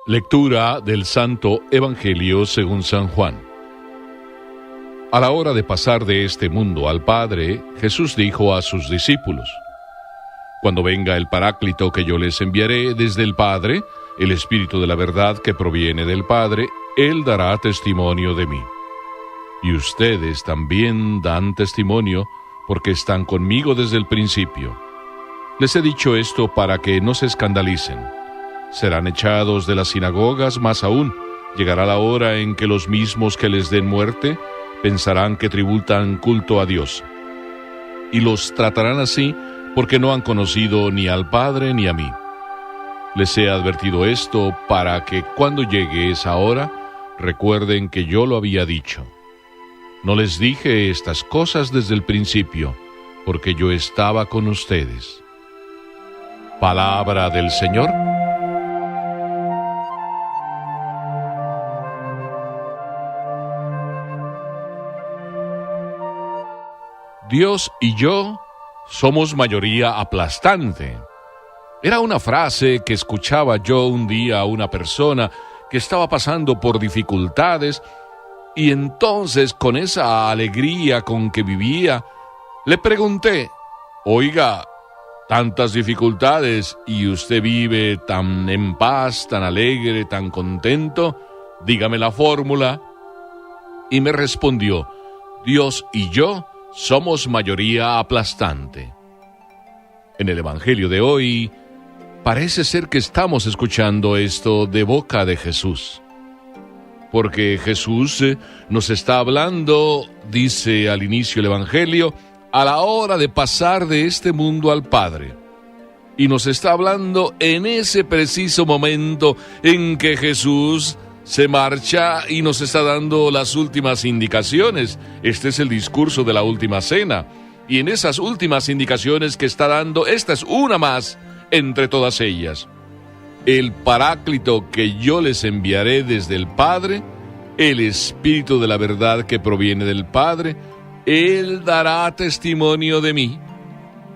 Lectura del Santo Evangelio según San Juan. A la hora de pasar de este mundo al Padre, Jesús dijo a sus discípulos: Cuando venga el Paráclito que yo les enviaré desde el Padre, el Espíritu de la verdad que proviene del Padre, Él dará testimonio de mí. Y ustedes también dan testimonio, porque están conmigo desde el principio. Les he dicho esto para que no se escandalicen. Serán echados de las sinagogas, más aún, llegará la hora en que los mismos que les den muerte pensarán que tributan culto a Dios. Y los tratarán así porque no han conocido ni al Padre ni a mí. Les he advertido esto para que cuando llegue esa hora recuerden que yo lo había dicho. No les dije estas cosas desde el principio, porque yo estaba con ustedes. Palabra del Señor. Dios y yo somos mayoría aplastante. Era una frase que escuchaba yo un día a una persona que estaba pasando por dificultades, y entonces con esa alegría con que vivía, le pregunté: oiga, tantas dificultades y usted vive tan en paz, tan alegre, tan contento, dígame la fórmula. Y me respondió: Dios y yo somos mayoría aplastante. En el Evangelio de hoy, parece ser que estamos escuchando esto de boca de Jesús. Porque Jesús nos está hablando, dice al inicio del Evangelio, a la hora de pasar de este mundo al Padre. Y nos está hablando en ese preciso momento en que Jesús se marcha y nos está dando las últimas indicaciones. Este es el discurso de la última cena. Y en esas últimas indicaciones que está dando, esta es una más entre todas ellas. El Paráclito que yo les enviaré desde el Padre, el Espíritu de la verdad que proviene del Padre, Él dará testimonio de mí.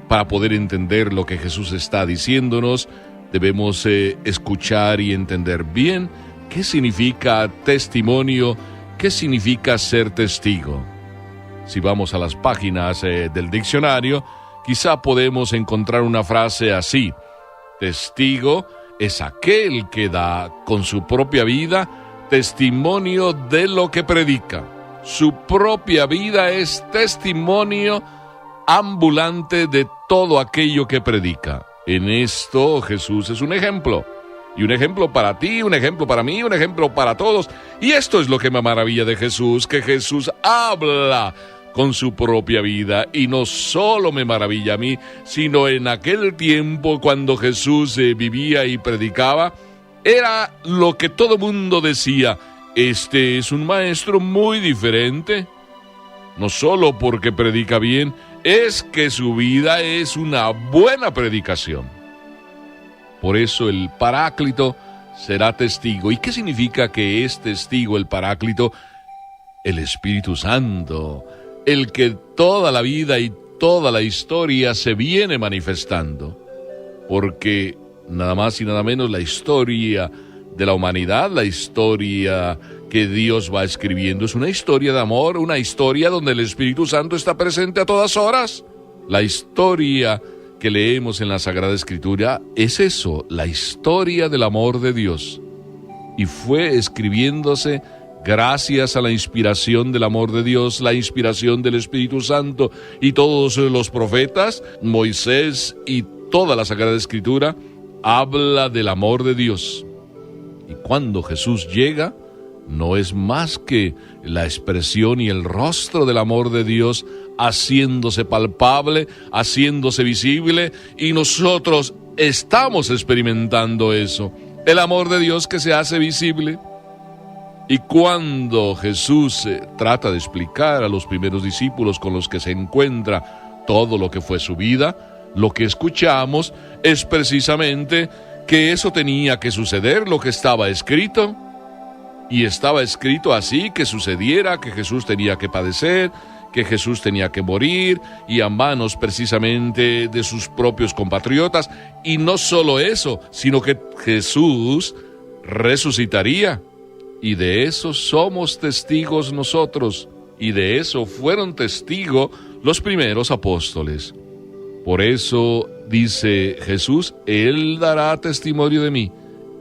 Para poder entender lo que Jesús está diciéndonos, debemos escuchar y entender bien ¿qué significa testimonio? ¿Qué significa ser testigo? Si vamos a las páginas del diccionario, quizá podemos encontrar una frase así: testigo es aquel que da con su propia vida testimonio de lo que predica. Su propia vida es testimonio ambulante de todo aquello que predica. En esto Jesús es un ejemplo. Y un ejemplo para ti, un ejemplo para mí, un ejemplo para todos. Y esto es lo que me maravilla de Jesús, que Jesús habla con su propia vida. Y no solo me maravilla a mí, sino en aquel tiempo cuando Jesús vivía y predicaba, era lo que todo mundo decía: este es un maestro muy diferente. No solo porque predica bien, es que su vida es una buena predicación. Por eso el Paráclito será testigo. ¿Y qué significa que es testigo el Paráclito? El Espíritu Santo, el que toda la vida y toda la historia se viene manifestando. Porque nada más y nada menos la historia de la humanidad, la historia que Dios va escribiendo, es una historia de amor, una historia donde el Espíritu Santo está presente a todas horas. La historia que leemos en la Sagrada Escritura es eso, la historia del amor de Dios. Y fue escribiéndose gracias a la inspiración del amor de Dios, la inspiración del Espíritu Santo, y todos los profetas, Moisés y toda la Sagrada Escritura habla del amor de Dios. Y cuando Jesús llega, no es más que la expresión y el rostro del amor de Dios haciéndose palpable, haciéndose visible, y nosotros estamos experimentando eso, el amor de Dios que se hace visible. Y cuando Jesús trata de explicar a los primeros discípulos con los que se encuentra todo lo que fue su vida, lo que escuchamos es precisamente que eso tenía que suceder, lo que estaba escrito. Y estaba escrito así, que sucediera, que Jesús tenía que padecer, que Jesús tenía que morir, y a manos precisamente de sus propios compatriotas. Y no solo eso, sino que Jesús resucitaría. Y de eso somos testigos nosotros, y de eso fueron testigos los primeros apóstoles. Por eso dice Jesús, Él dará testimonio de mí.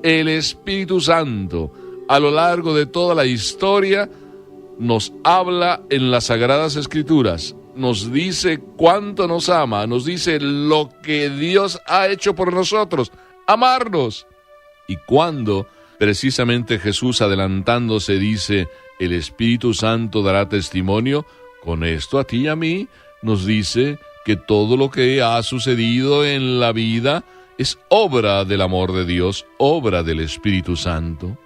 El Espíritu Santo, a lo largo de toda la historia, nos habla en las Sagradas Escrituras, nos dice cuánto nos ama, nos dice lo que Dios ha hecho por nosotros, amarnos. Y cuando precisamente Jesús, adelantándose, dice, el Espíritu Santo dará testimonio, con esto a ti y a mí nos dice que todo lo que ha sucedido en la vida es obra del amor de Dios, obra del Espíritu Santo.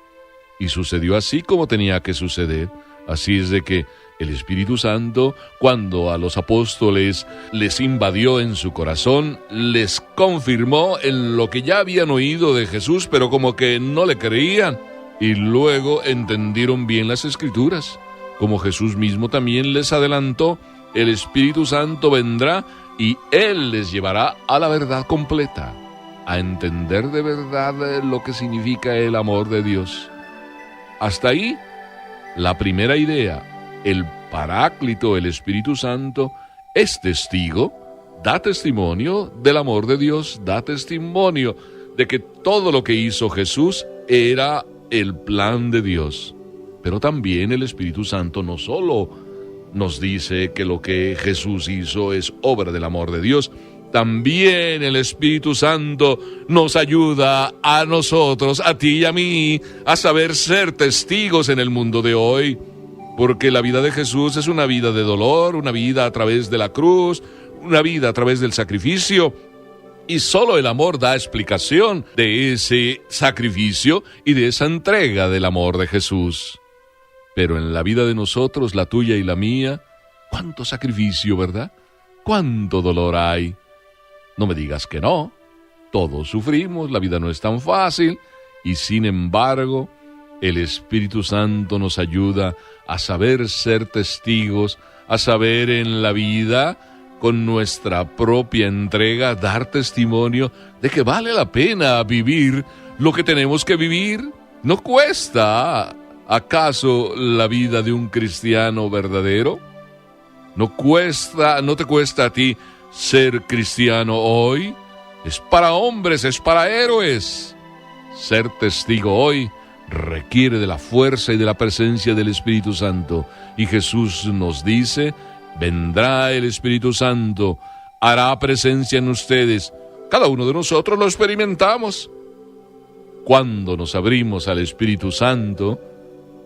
Y sucedió así como tenía que suceder. Así es de que el Espíritu Santo, cuando a los apóstoles les invadió en su corazón, les confirmó en lo que ya habían oído de Jesús, pero como que no le creían. Y luego entendieron bien las Escrituras. Como Jesús mismo también les adelantó, el Espíritu Santo vendrá y Él les llevará a la verdad completa, a entender de verdad lo que significa el amor de Dios. Hasta ahí, la primera idea. El Paráclito, el Espíritu Santo, es testigo, da testimonio del amor de Dios, da testimonio de que todo lo que hizo Jesús era el plan de Dios. Pero también el Espíritu Santo no solo nos dice que lo que Jesús hizo es obra del amor de Dios, también el Espíritu Santo nos ayuda a nosotros, a ti y a mí, a saber ser testigos en el mundo de hoy. Porque la vida de Jesús es una vida de dolor, una vida a través de la cruz, una vida a través del sacrificio. Y solo el amor da explicación de ese sacrificio y de esa entrega del amor de Jesús. Pero en la vida de nosotros, la tuya y la mía, cuánto sacrificio, ¿verdad? Cuánto dolor hay. No me digas que no. Todos sufrimos, la vida no es tan fácil. Y sin embargo, el Espíritu Santo nos ayuda a saber ser testigos, a saber en la vida, con nuestra propia entrega, dar testimonio de que vale la pena vivir lo que tenemos que vivir. ¿No cuesta acaso la vida de un cristiano verdadero? ¿No te cuesta a ti ser cristiano hoy? Es para hombres, es para héroes. Ser testigo hoy requiere de la fuerza y de la presencia del Espíritu Santo. Y Jesús nos dice, vendrá el Espíritu Santo, hará presencia en ustedes. Cada uno de nosotros lo experimentamos. Cuando nos abrimos al Espíritu Santo,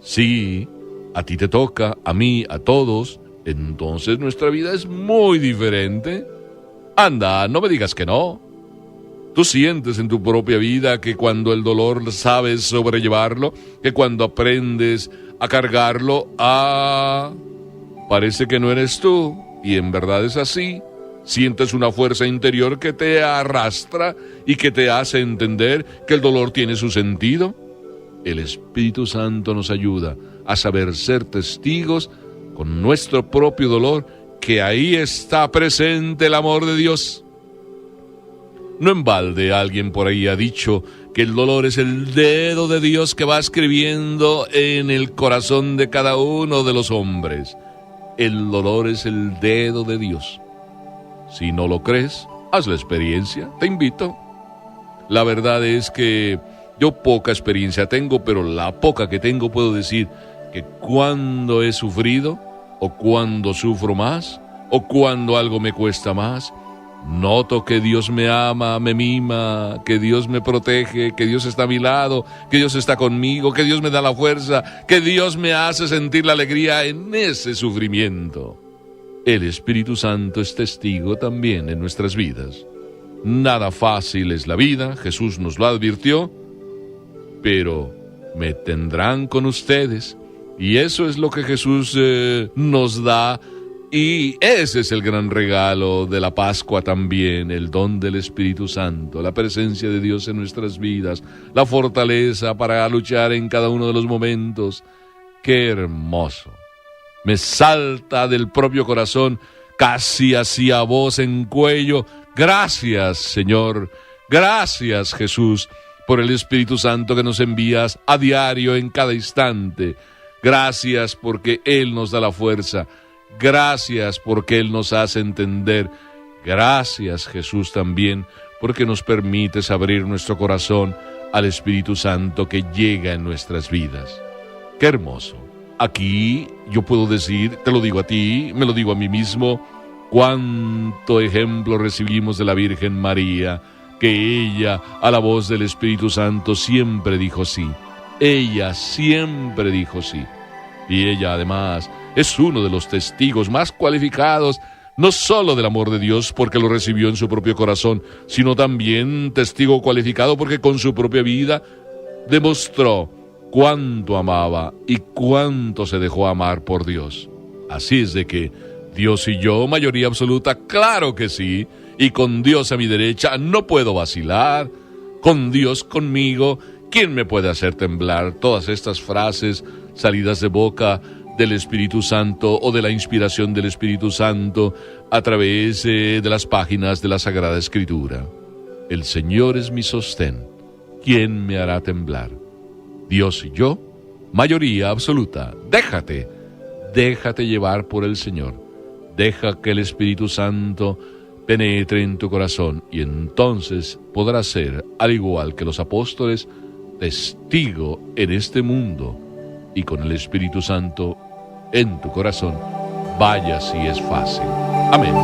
sí, a ti te toca, a mí, a todos, entonces nuestra vida es muy diferente. Anda, no me digas que no. Tú sientes en tu propia vida que cuando el dolor sabes sobrellevarlo, que cuando aprendes a cargarlo, parece que no eres tú, y en verdad es así. Sientes una fuerza interior que te arrastra y que te hace entender que el dolor tiene su sentido. El Espíritu Santo nos ayuda a saber ser testigos con nuestro propio dolor, que ahí está presente el amor de Dios. No en balde alguien por ahí ha dicho que el dolor es el dedo de Dios que va escribiendo en el corazón de cada uno de los hombres. El dolor es el dedo de Dios. Si no lo crees, haz la experiencia, te invito. La verdad es que yo poca experiencia tengo, pero la poca que tengo puedo decir que cuando he sufrido, o cuando sufro más, o cuando algo me cuesta más, noto que Dios me ama, me mima, que Dios me protege, que Dios está a mi lado, que Dios está conmigo, que Dios me da la fuerza, que Dios me hace sentir la alegría en ese sufrimiento. El Espíritu Santo es testigo también en nuestras vidas. Nada fácil es la vida, Jesús nos lo advirtió, pero me tendrán con ustedes, y eso es lo que Jesús nos da. Y ese es el gran regalo de la Pascua también, el don del Espíritu Santo, la presencia de Dios en nuestras vidas, la fortaleza para luchar en cada uno de los momentos. ¡Qué hermoso! Me salta del propio corazón, casi hacia voz en cuello. Gracias, Señor, gracias, Jesús, por el Espíritu Santo que nos envías a diario en cada instante. Gracias porque Él nos da la fuerza. Gracias porque Él nos hace entender. Gracias, Jesús, también porque nos permites abrir nuestro corazón al Espíritu Santo que llega en nuestras vidas. ¡Qué hermoso! Aquí yo puedo decir, te lo digo a ti, me lo digo a mí mismo, cuánto ejemplo recibimos de la Virgen María, que ella, a la voz del Espíritu Santo, siempre dijo sí. Ella siempre dijo sí. Y ella, además, es uno de los testigos más cualificados, no solo del amor de Dios, porque lo recibió en su propio corazón, sino también testigo cualificado porque con su propia vida demostró cuánto amaba y cuánto se dejó amar por Dios. Así es de que Dios y yo, mayoría absoluta, claro que sí, y con Dios a mi derecha no puedo vacilar. Con Dios conmigo, ¿quién me puede hacer temblar? Todas estas frases salidas de boca del Espíritu Santo o de la inspiración del Espíritu Santo a través de las páginas de la Sagrada Escritura. El Señor es mi sostén. ¿Quién me hará temblar? Dios y yo, mayoría absoluta. Déjate llevar por el Señor. Deja que el Espíritu Santo penetre en tu corazón y entonces podrás ser, al igual que los apóstoles, testigo en este mundo y con el Espíritu Santo en tu corazón. Vaya si es fácil. Amén.